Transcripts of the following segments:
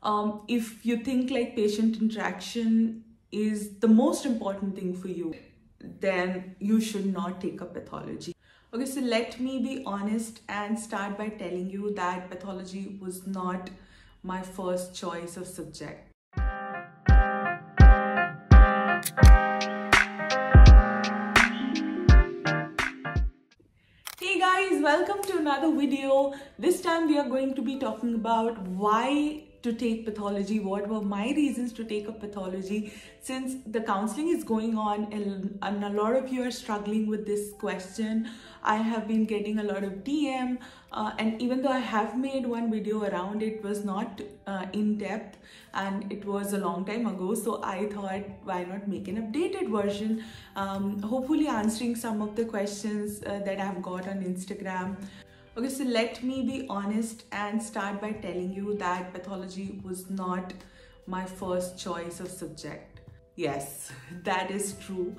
If you think like patient interaction is the most important thing for you, then you should not take up pathology. Okay, so let me be honest and start by telling you that pathology was not my first choice of subject. Hey guys, welcome to another video. This time we are going to be talking about why to take pathology, what were my reasons to take up pathology, since the counseling is going on and a lot of you are struggling with this question. I have been getting a lot of DM and even though I have made one video around it, was not in depth and it was a long time ago, so I thought why not make an updated version, hopefully answering some of the questions that I've got on Instagram. Okay, so let me be honest and start by telling you that pathology was not my first choice of subject. Yes, that is true.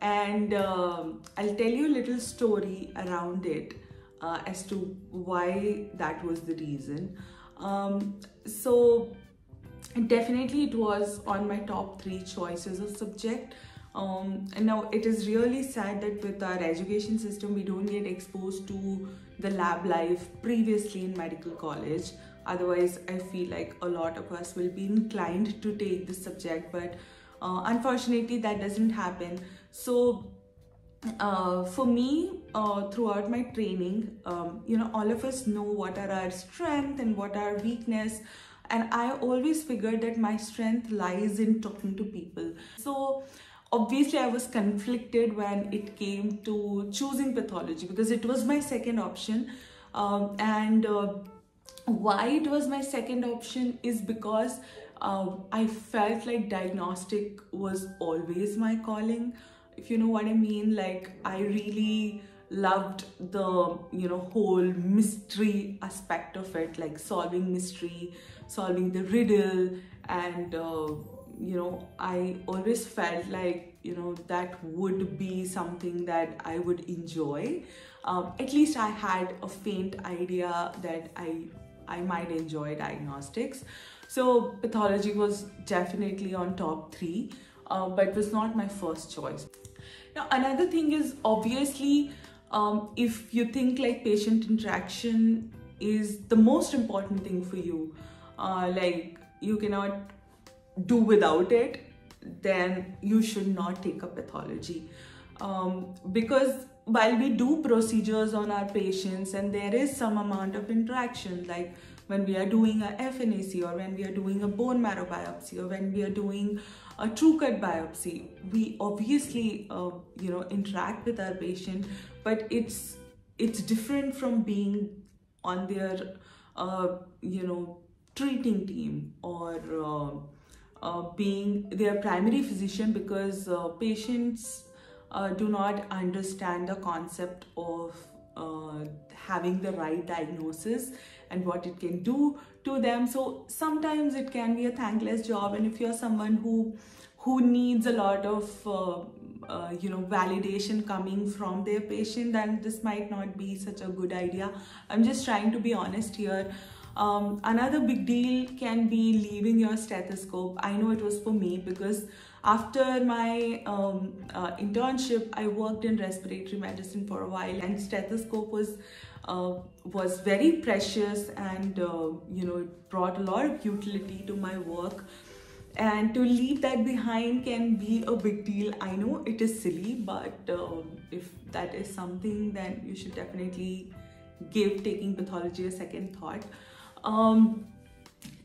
And I'll tell you a little story around it as to why that was the reason. So definitely it was on my top 3 choices of subject. And now it is really sad that with our education system we don't get exposed to the lab life previously in medical college. Otherwise I feel like a lot of us will be inclined to take this subject, but unfortunately that doesn't happen. So for me, throughout my training, all of us know what are our strengths and what are weakness, and I always figured that my strength lies in talking to people. So obviously I was conflicted when it came to choosing pathology because it was my second option. Why it was my second option is because I felt like diagnostic was always my calling, if you know what I mean. Like I really loved the whole mystery aspect of it, like solving mystery, solving the riddle, and I always felt like that would be something that I would enjoy. At least I had a faint idea that I might enjoy diagnostics. So pathology was definitely on top 3, but it was not my first choice. Now another thing is, obviously if you think like patient interaction is the most important thing for you, like you cannot do without it, then you should not take up pathology. Because while we do procedures on our patients and there is some amount of interaction, like when we are doing a FNAC or when we are doing a bone marrow biopsy or when we are doing a true cut biopsy, we obviously interact with our patient, but it's different from being on their treating team or being their primary physician, because patients do not understand the concept of having the right diagnosis and what it can do to them. So sometimes it can be a thankless job, and if you're someone who needs a lot of validation coming from their patient, then this might not be such a good idea. I'm just trying to be honest here. Another big deal can be leaving your stethoscope. I know it was for me because after my internship, I worked in respiratory medicine for a while, and stethoscope was very precious, and it brought a lot of utility to my work. And to leave that behind can be a big deal. I know it is silly, but if that is something, then you should definitely give taking pathology a second thought. And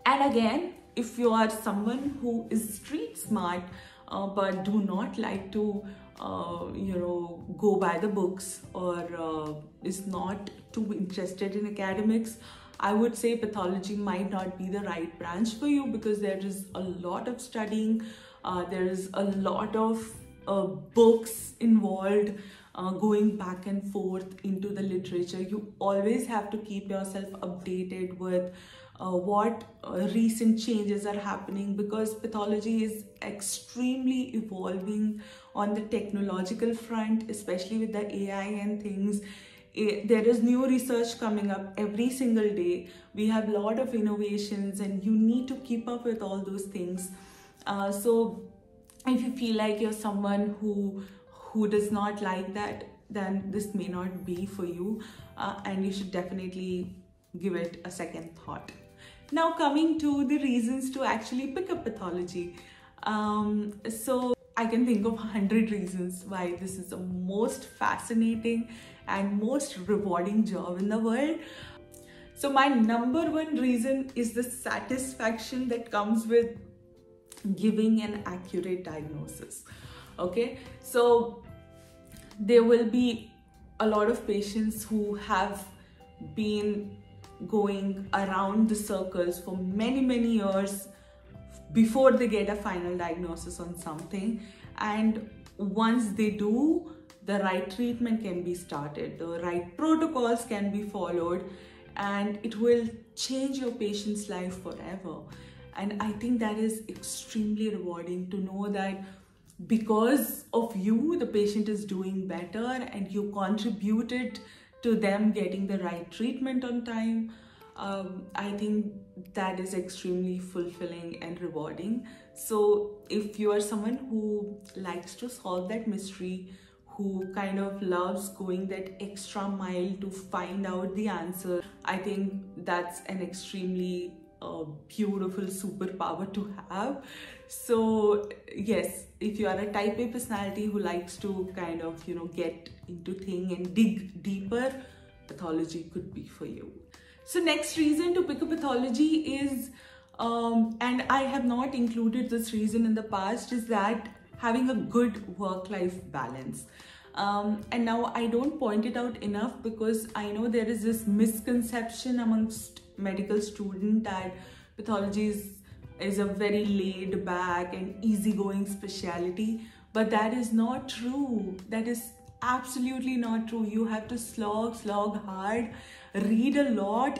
again, if you are someone who is street smart but do not like to go by the books or is not too interested in academics, I would say pathology might not be the right branch for you, because there is a lot of studying, there is a lot of books involved, going back and forth into the literature. You always have to keep yourself updated with what recent changes are happening, because pathology is extremely evolving on the technological front, especially with the AI and things. There is new research coming up every single day. We have a lot of innovations and you need to keep up with all those things. So if you feel like you're someone who does not like that, then this may not be for you, and you should definitely give it a second thought. Now coming to the reasons to actually pick up pathology. So I can think of 100 reasons why this is the most fascinating and most rewarding job in the world. So my number one reason is the satisfaction that comes with giving an accurate diagnosis. Okay, so there will be a lot of patients who have been going around the circles for many years before they get a final diagnosis on something, and once they do, the right treatment can be started, the right protocols can be followed, and it will change your patient's life forever. And I think that is extremely rewarding to know that because of you, the patient is doing better and you contributed to them getting the right treatment on time. I think that is extremely fulfilling and rewarding. So if you are someone who likes to solve that mystery, who kind of loves going that extra mile to find out the answer, I think that's an extremely beautiful superpower to have. So yes, if you are a type A personality who likes to kind of, get into things and dig deeper, pathology could be for you. So next reason to pick up pathology is, and I have not included this reason in the past, is that having a good work-life balance. And now I don't point it out enough because I know there is this misconception amongst medical students that pathology is a very laid back and easygoing specialty, but that is not true. That is absolutely not true. You have to slog hard, read a lot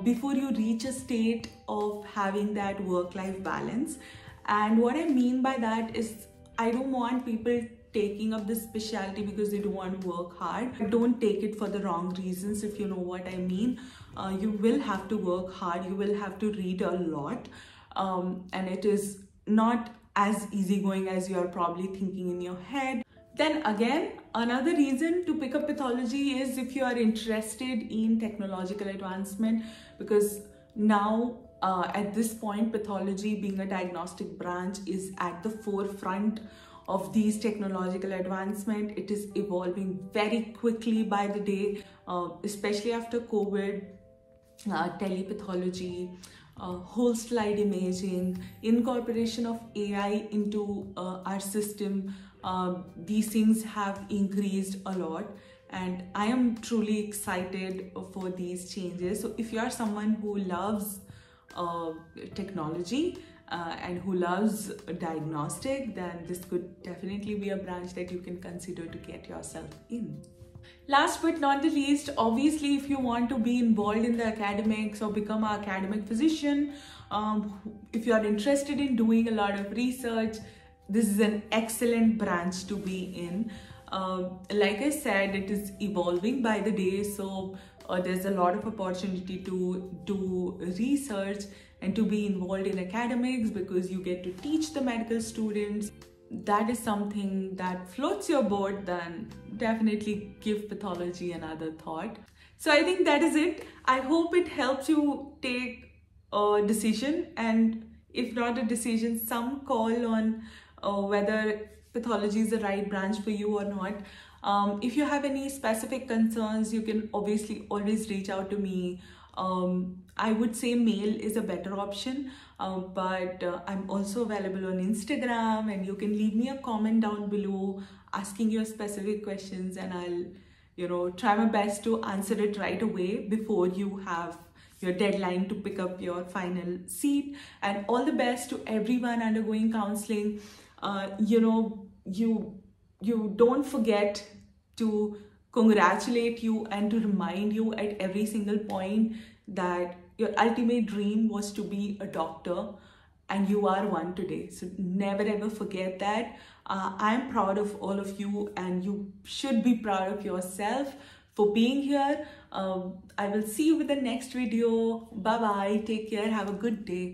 before you reach a state of having that work-life balance. And what I mean by that is, I don't want people taking up this specialty because they don't want to work hard. Don't take it for the wrong reasons, if you know what I mean. You will have to work hard, you will have to read a lot, and it is not as easygoing as you are probably thinking in your head. Then again, another reason to pick up pathology is if you are interested in technological advancement, because now at this point, pathology being a diagnostic branch is at the forefront of these technological advancement. It is evolving very quickly by the day, especially after COVID. Telepathology, whole slide imaging, incorporation of AI into our system, these things have increased a lot, and I am truly excited for these changes. So if you are someone who loves technology and who loves diagnostic, then this could definitely be a branch that you can consider to get yourself in. Last but not the least, obviously, if you want to be involved in the academics or become an academic physician, if you are interested in doing a lot of research, this is an excellent branch to be in. Like I said, it is evolving by the day, so there's a lot of opportunity to do research and to be involved in academics because you get to teach the medical students. That is something that floats your boat, then definitely give pathology another thought. So I think that is it. I hope it helps you take a decision, and if not a decision, some call on whether pathology is the right branch for you or not. If you have any specific concerns, you can obviously always reach out to me. I would say mail is a better option, but I'm also available on Instagram, and you can leave me a comment down below asking your specific questions, and I'll try my best to answer it right away before you have your deadline to pick up your final seat. And all the best to everyone undergoing counseling. You don't forget to congratulate you and to remind you at every single point that your ultimate dream was to be a doctor, and you are one today. So never ever forget that. I am proud of all of you, and you should be proud of yourself for being here. I will see you with the next video. Bye bye. Take care. Have a good day.